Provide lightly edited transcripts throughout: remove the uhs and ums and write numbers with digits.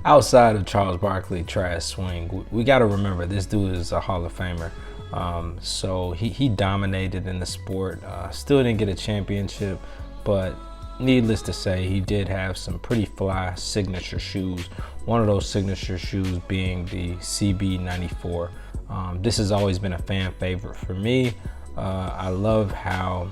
Outside of Charles Barkley trash swing, we got to remember this dude is a Hall of Famer. So he dominated in the sport. Still didn't get a championship, but needless to say, he did have some pretty fly signature shoes. One of those signature shoes being the CB94. This has always been a fan favorite for me. I love how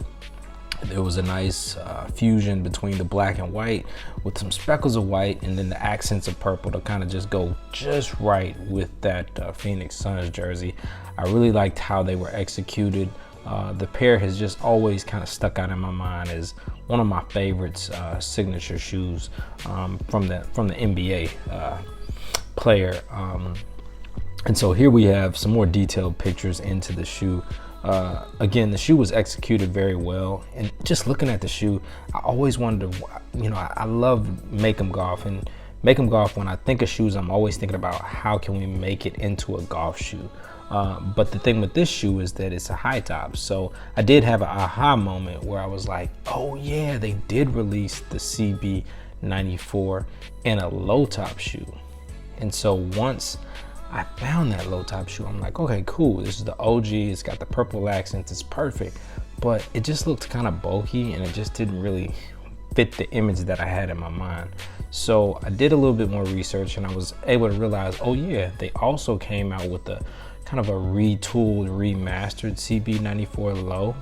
there was a nice fusion between the black and white with some speckles of white and then the accents of purple to kind of just go just right with that Phoenix Suns jersey. I really liked how they were executed. The pair has just always kind of stuck out in my mind as one of my favorites, signature shoes from the NBA player. And so here we have some more detailed pictures into the shoe. Again, the shoe was executed very well, and just looking at the shoe, I always wanted to, I love Make 'em Golf, and Make 'em Golf, when I think of shoes, I'm always thinking about how can we make it into a golf shoe. But the thing with this shoe is that it's a high top. So I did have an aha moment where I was like, oh yeah, they did release the CB94 in a low top shoe. And so once I found that low top shoe, I'm like, okay, cool. This is the OG. It's got the purple accents. It's perfect. But it just looked kind of bulky and it just didn't really fit the image that I had in my mind. So I did a little bit more research and I was able to realize, oh yeah, they also came out with a kind of a retooled, remastered CB94 low.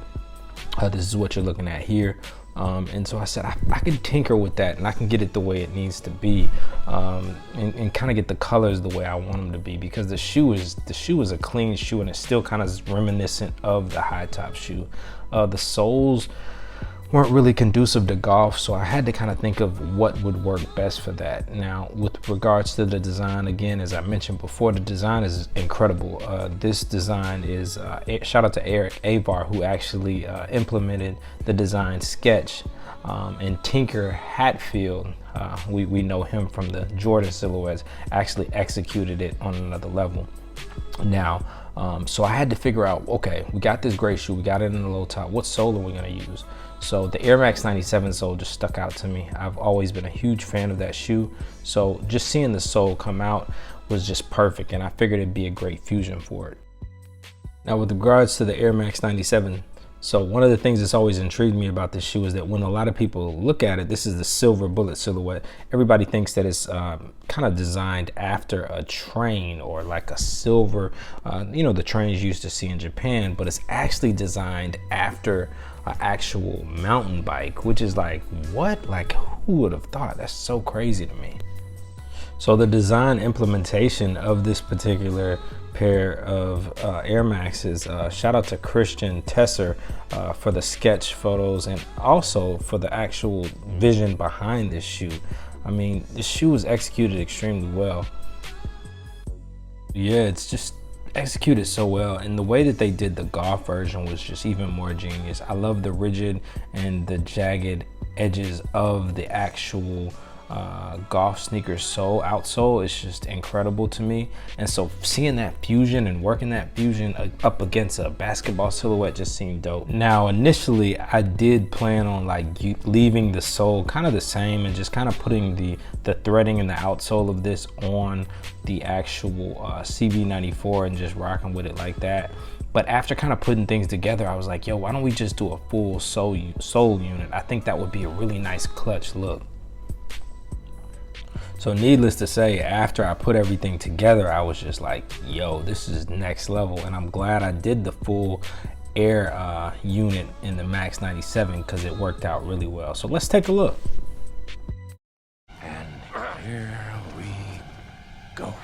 This is what you're looking at here. And so I said, I can tinker with that and I can get it the way it needs to be, and kind of get the colors the way I want them to be, because the shoe is a clean shoe and it's still kind of reminiscent of the high top shoe. The soles weren't really conducive to golf, so I had to kind of think of what would work best for that. Now, with regards to the design, again, as I mentioned before, the design is incredible. This design is, shout out to Eric Avar, who actually implemented the design sketch, and Tinker Hatfield, we know him from the Jordan silhouettes, actually executed it on another level. Now, so I had to figure out, okay, we got this great shoe, we got it in the low top, what sole are we gonna use? So the Air Max 97 sole just stuck out to me. I've always been a huge fan of that shoe. So just seeing the sole come out was just perfect, and I figured it'd be a great fusion for it. Now with regards to the Air Max 97, so one of the things that's always intrigued me about this shoe is that when a lot of people look at it, this is the silver bullet silhouette. Everybody thinks that it's kind of designed after a train or like a silver, the trains you used to see in Japan, but it's actually designed after an actual mountain bike, which is like, what? Like, who would have thought? That's so crazy to me. So the design implementation of this particular pair of Air Maxes, shout out to Christian Tesser for the sketch photos and also for the actual vision behind this shoe. I mean, this shoe was executed extremely well. Yeah, it's just executed so well, and the way that they did the golf version was just even more genius. I love the rigid and the jagged edges of the actual golf sneaker outsole is just incredible to me. And so seeing that fusion and working that fusion up against a basketball silhouette just seemed dope. Now initially I did plan on like leaving the sole kind of the same and just kind of putting the threading in the outsole of this on the actual CB94 and just rocking with it like that. But after kind of putting things together, I was like, yo, why don't we just do a full sole unit? I think that would be a really nice clutch look. So needless to say, after I put everything together, I was just like, yo, this is next level. And I'm glad I did the full Air unit in the Max 97 because it worked out really well. So let's take a look. And here we go.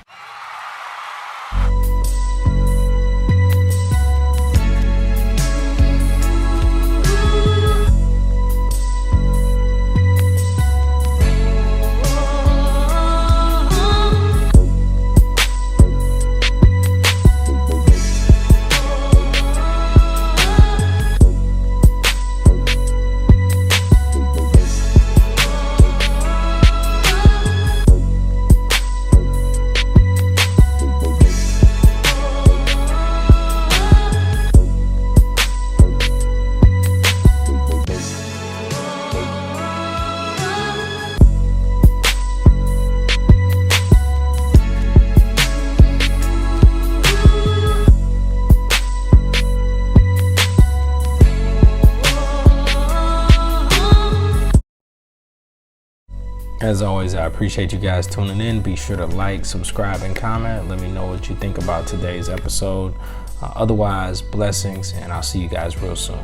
As always, I appreciate you guys tuning in. Be sure to like, subscribe, and comment. Let me know what you think about today's episode. Otherwise, blessings, and I'll see you guys real soon.